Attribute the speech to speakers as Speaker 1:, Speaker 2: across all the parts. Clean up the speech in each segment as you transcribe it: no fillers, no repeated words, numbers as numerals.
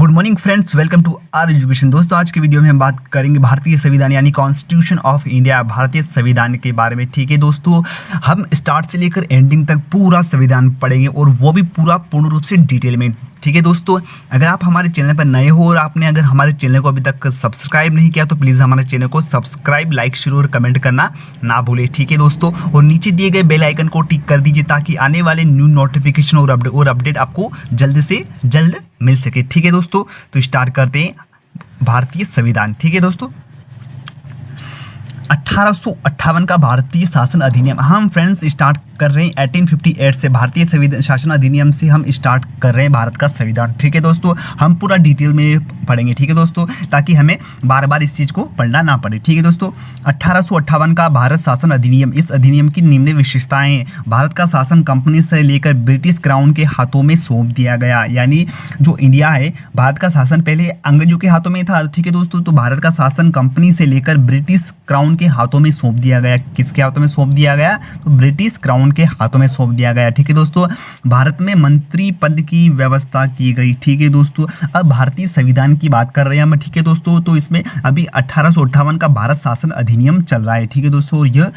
Speaker 1: Good morning friends, welcome to our education. दोस्तों, आज के वीडियो में हम बात करेंगे भारतीय संविधान यानी कॉन्स्टिट्यूशन ऑफ इंडिया, भारतीय संविधान के बारे में। ठीक है दोस्तों, हम स्टार्ट से लेकर एंडिंग तक पूरा संविधान पढ़ेंगे और वो भी पूरा पूर्ण रूप से डिटेल में। ठीक है दोस्तों, अगर आप हमारे चैनल पर नए हो और आपने अगर हमारे चैनल को अभी तक सब्सक्राइब नहीं किया तो प्लीज़ हमारे चैनल को सब्सक्राइब, लाइक, शेयर और कमेंट करना ना भूलें। ठीक है दोस्तों, और नीचे दिए गए बेल आइकन को टिक कर दीजिए ताकि आने वाले न्यू नोटिफिकेशन और अपडेट आपको जल्द से जल्द मिल सके। ठीक है दोस्तों, तो स्टार्ट करते हैं भारतीय संविधान। ठीक है दोस्तों, 1858 का भारतीय शासन अधिनियम हम फ्रेंड्स स्टार्ट कर रहे हैं 1858 से। भारतीय संविधान शासन अधिनियम से हम स्टार्ट कर रहे हैं भारत का संविधान। ठीक है दोस्तों, हम पूरा डिटेल में पढ़ेंगे। ठीक है दोस्तों, ताकि हमें बार बार इस चीज़ को पढ़ना ना पड़े। ठीक है दोस्तों, 1858 का भारत शासन अधिनियम। इस अधिनियम की निम्न विशेषताएं: भारत का शासन कंपनी से लेकर ब्रिटिश क्राउन के हाथों में सौंप दिया गया। यानी जो इंडिया है, भारत का शासन पहले अंग्रेजों के हाथों में था। ठीक है दोस्तों, तो भारत का शासन कंपनी से लेकर ब्रिटिश क्राउन के हाथों में सौंप दिया गया। किसके हाथों में सौंप दिया गया? तो ब्रिटिश क्राउन के हाथों में सौंप दिया गया। ठीक है दोस्तों, भारत में मंत्री पद की व्यवस्था की गई। ठीक है दोस्तों, अब भारतीय संविधान की बात कर रहे हैं हम। ठीक है दोस्तों, तो इसमें अभी 1858 का भारत शासन अधिनियम चल रहा है। ठीक है दोस्तों, यह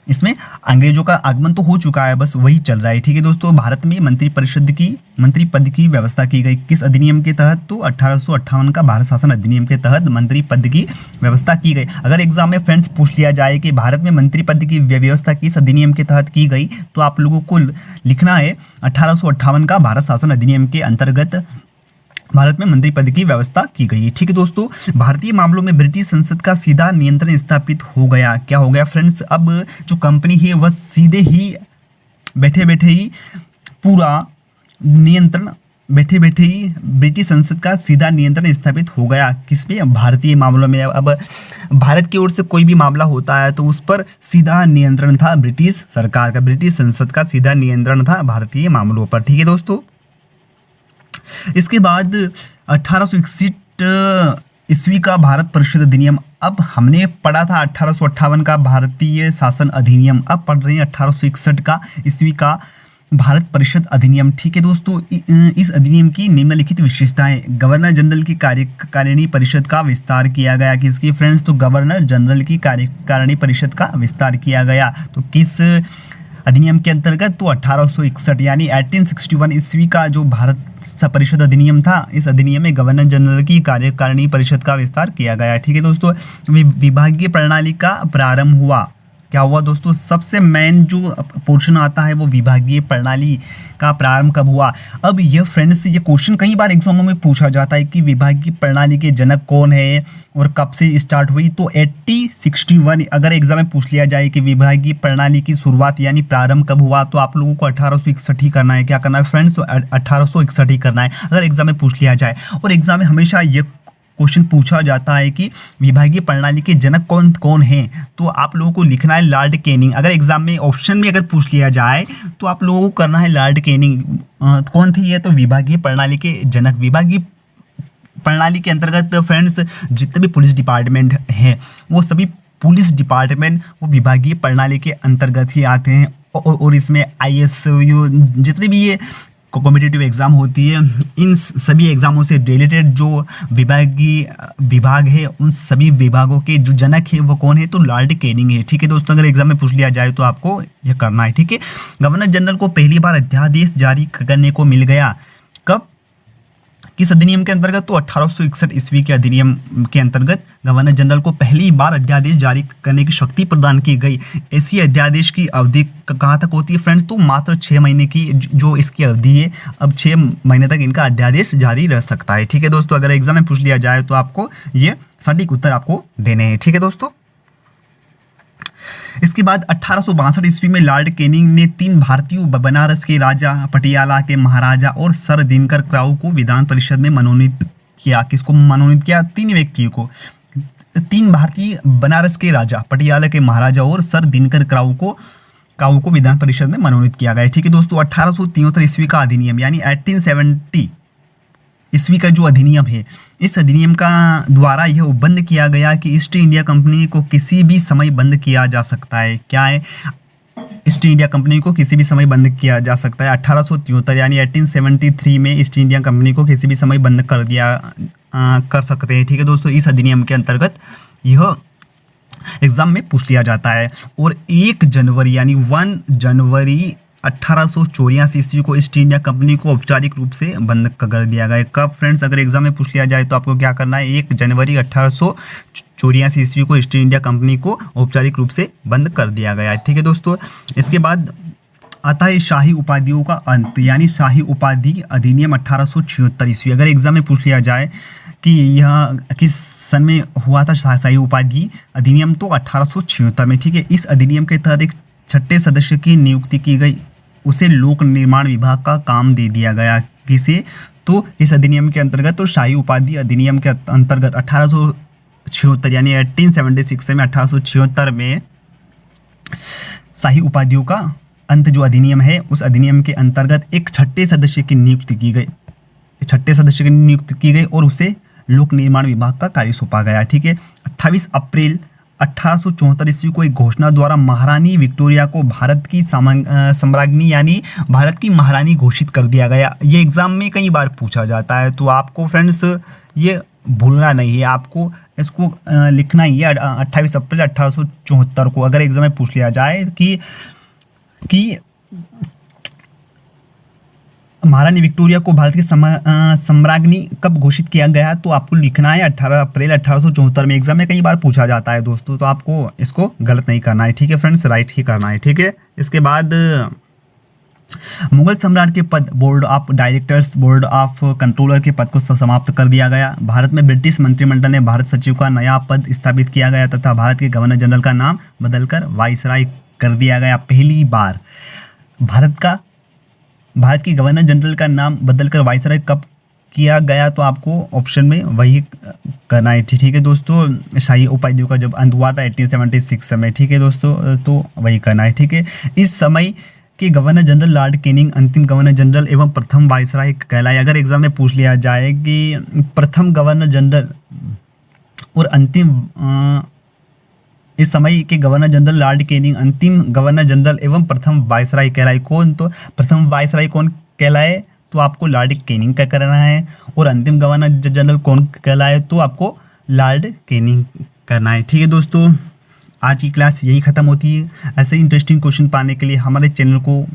Speaker 1: इसमें अंग्रेजों का आगमन तो हो चुका है, बस वही चल रहा है। ठीक है दोस्तों, भारत में मंत्री पद की व्यवस्था की गई। किस अधिनियम के तहत? तो 1858 का भारत शासन अधिनियम के तहत मंत्री पद की व्यवस्था की गई। अगर एग्जाम में फ्रेंड्स पूछ लिया जाए कि भारत में मंत्री पद की व्यवस्था किस अधिनियम के तहत की गई, तो आप लोगों को लिखना है 1858 का भारत शासन अधिनियम के अंतर्गत भारत में मंत्री पद की व्यवस्था की गई। ठीक है दोस्तों, भारतीय मामलों में ब्रिटिश संसद का सीधा नियंत्रण स्थापित हो गया। क्या हो गया फ्रेंड्स? अब जो कंपनी है वह सीधे ही बैठे बैठे ही पूरा नियंत्रण ब्रिटिश संसद का सीधा नियंत्रण स्थापित हो गया। किस पे? भारतीय मामलों में। अब भारत की ओर से कोई भी मामला होता है तो उस पर सीधा नियंत्रण था ब्रिटिश सरकार का, ब्रिटिश संसद का सीधा नियंत्रण था भारतीय मामलों पर। ठीक है दोस्तों, इसके बाद 1861 ईस्वी का भारत परिषद अधिनियम। अब हमने पढ़ा था 1858 का भारतीय शासन अधिनियम, अब पढ़ रहे हैं 1861 का ईस्वी का भारत परिषद अधिनियम। ठीक है दोस्तों, इस अधिनियम की निम्नलिखित विशेषताएं: गवर्नर जनरल की कार्यकारिणी परिषद का विस्तार किया गया। किसकी फ्रेंड्स? तो गवर्नर जनरल की कार्यकारिणी परिषद का विस्तार किया गया। तो किस अधिनियम के अंतर्गत? तो 1861 यानी 1861 ईस्वी का जो भारत परिषद अधिनियम था, इस अधिनियम में गवर्नर जनरल की कार्यकारिणी परिषद का विस्तार किया गया। ठीक है दोस्तों, विभागीय प्रणाली का प्रारंभ हुआ। क्या हुआ दोस्तों? सबसे मेन जो पोर्शन आता है वो विभागीय प्रणाली का प्रारंभ कब हुआ। अब ये फ्रेंड्स, ये क्वेश्चन कई बार एग्जामों में पूछा जाता है कि विभागीय प्रणाली के जनक कौन है और कब से स्टार्ट हुई। तो 1861 अगर एग्जाम में पूछ लिया जाए कि विभागीय प्रणाली की शुरुआत यानी प्रारंभ कब हुआ, तो आप लोगों को 1861 ही करना है। क्या करना है फ्रेंड्स? तो 1861 ही करना है अगर एग्जाम में पूछ लिया जाए। और एग्जाम में हमेशा ये क्वेश्चन पूछा जाता है कि विभागीय प्रणाली के जनक कौन कौन हैं, तो आप लोगों को लिखना है लॉर्ड कैनिंग। अगर एग्जाम में ऑप्शन में अगर पूछ लिया जाए तो आप लोगों को करना है लॉर्ड कैनिंग। कौन थे ये? तो विभागीय प्रणाली के जनक। विभागीय प्रणाली के अंतर्गत फ्रेंड्स जितने भी पुलिस डिपार्टमेंट हैं वो सभी पुलिस डिपार्टमेंट वो विभागीय प्रणाली के अंतर्गत ही आते हैं। और इसमें IAS जितने भी ये कॉम्पिटिटिव एग्जाम होती है, इन सभी एग्जामों से रिलेटेड जो विभाग है, उन सभी विभागों के जो जनक है वो कौन है? तो लॉर्ड कैनिंग है। ठीक है दोस्तों, अगर एग्जाम में पूछ लिया जाए तो आपको यह करना है। ठीक है, गवर्नर जनरल को पहली बार अध्यादेश जारी करने को मिल गया। कब? किस अधिनियम के अंतर्गत? तो 1861 ईस्वी के अधिनियम के अंतर्गत गवर्नर जनरल को पहली बार अध्यादेश जारी करने की शक्ति प्रदान की गई। ऐसी अध्यादेश की अवधि कहाँ तक होती है फ्रेंड्स? तो मात्र 6 महीने की जो इसकी अवधि है, अब 6 महीने तक इनका अध्यादेश जारी रह सकता है। ठीक है दोस्तों, अगर एग्जाम में पूछ लिया जाए तो आपको ये सटीक उत्तर आपको देने हैं। ठीक है दोस्तों, इसके बाद 1862 ईस्वी में लॉर्ड कैनिंग ने 3 भारतीयों बनारस के राजा, पटियाला के महाराजा और सर दिनकर क्राउ को विधान परिषद में मनोनीत किया। किसको मनोनीत किया? 3 व्यक्तियों को। 3 भारतीय बनारस के राजा, पटियाला के महाराजा और सर दिनकर क्राउ को विधान परिषद में मनोनीत किया गया। ठीक है दोस्तों, 1873 ईस्वी का अधिनियम यानी 1870 ईस्वी का जो अधिनियम है, इस अधिनियम का द्वारा यह बंद किया गया कि ईस्ट इंडिया कंपनी को किसी भी समय बंद किया जा सकता है। क्या है? ईस्ट इंडिया कंपनी को किसी भी समय बंद किया जा सकता है। 1873 यानी 1873 में ईस्ट इंडिया कंपनी को किसी भी समय बंद कर सकते हैं। ठीक है दोस्तों, इस अधिनियम के अंतर्गत यह एग्जाम में पूछ लिया जाता है। और 1 जनवरी यानी 1 जनवरी 1884 ईस्वी को ईस्ट इंडिया कंपनी को औपचारिक रूप से बंद कर दिया गया। कब फ्रेंड्स, अगर एग्जाम में पूछ लिया जाए तो आपको क्या करना है, 1 जनवरी 1884 ईस्वी को ईस्ट इंडिया कंपनी को औपचारिक रूप से बंद कर दिया गया। ठीक है दोस्तों, इसके बाद आता है शाही उपाधियों का अंत, यानी शाही उपाधि अधिनियम 1876 ईस्वी। अगर एग्जाम में पूछ लिया जाए कि यह किस सन में हुआ था शाही उपाधि अधिनियम, तो 1876 में। ठीक है, इस अधिनियम के तहत एक 6ठे सदस्य की नियुक्ति की गई, उसे लोक निर्माण विभाग का काम दे दिया गया। किसे, तो इस अधिनियम के अंतर्गत, तो शाही उपाधि अधिनियम के अंतर्गत 1876 यानी 1876 में 1876 में शाही उपाधियों का अंत जो अधिनियम है, उस अधिनियम के अंतर्गत एक 6ठे सदस्य की नियुक्ति की गई, 6ठे सदस्य की नियुक्ति की गई और उसे लोक निर्माण विभाग का कार्य सौंपा गया। ठीक है, 28 अप्रैल 1874 ईस्वी को एक घोषणा द्वारा महारानी विक्टोरिया को भारत की सम्राज्ञी यानी भारत की महारानी घोषित कर दिया गया। ये एग्जाम में कई बार पूछा जाता है, तो आपको फ्रेंड्स ये भूलना नहीं है, आपको इसको लिखना ही है 28 अप्रैल 1874 को। अगर एग्जाम में पूछ लिया जाए कि महारानी विक्टोरिया को भारत की सम्राज्ञी कब घोषित किया गया, तो आपको लिखना है 18 अप्रैल 1874 में। एग्जाम में कई बार पूछा जाता है दोस्तों, तो आपको इसको गलत नहीं करना है। ठीक है फ्रेंड्स, राइट ही करना है। ठीक है, इसके बाद मुगल सम्राट के पद board of directors, board of controller के पद को समाप्त कर दिया गया। भारत में ब्रिटिश मंत्रिमंडल ने भारत सचिव का नया पद स्थापित किया गया तथा भारत के गवर्नर जनरल का नाम बदलकर वाइसराय कर दिया गया। पहली बार भारत की गवर्नर जनरल का नाम बदलकर वाइसराय कब किया गया, तो आपको ऑप्शन में वही करना है। ठीक है दोस्तों, शाही उपाधियों का जब अंत हुआ था 1876 में। ठीक है दोस्तों, तो वही करना है। ठीक है, इस समय के गवर्नर जनरल लॉर्ड कैनिंग अंतिम गवर्नर जनरल एवं प्रथम वाइसराय कहलाए। अगर एग्जाम में पूछ लिया जाए कि प्रथम गवर्नर जनरल और अंतिम इस समय के गवर्नर जनरल लॉर्ड कैनिंग अंतिम गवर्नर जनरल एवं प्रथम वाइसराय कहलाए कौन, तो प्रथम वाइसराय कौन कहलाए, तो आपको लॉर्ड कैनिंग का करना है। और अंतिम गवर्नर जनरल कौन कहलाए, तो आपको लॉर्ड कैनिंग करना है। ठीक है दोस्तों, आज की क्लास यही ख़त्म होती है। ऐसे इंटरेस्टिंग क्वेश्चन पाने के लिए हमारे चैनल को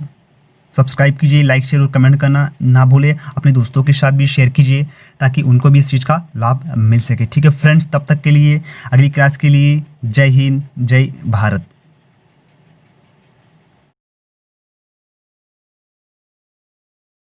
Speaker 1: सब्सक्राइब कीजिए, लाइक शेयर और कमेंट करना ना भूलें। अपने दोस्तों के साथ भी शेयर कीजिए ताकि उनको भी इस चीज़ का लाभ मिल सके। ठीक है फ्रेंड्स, तब तक के लिए अगली क्लास के लिए जय हिंद, जय भारत।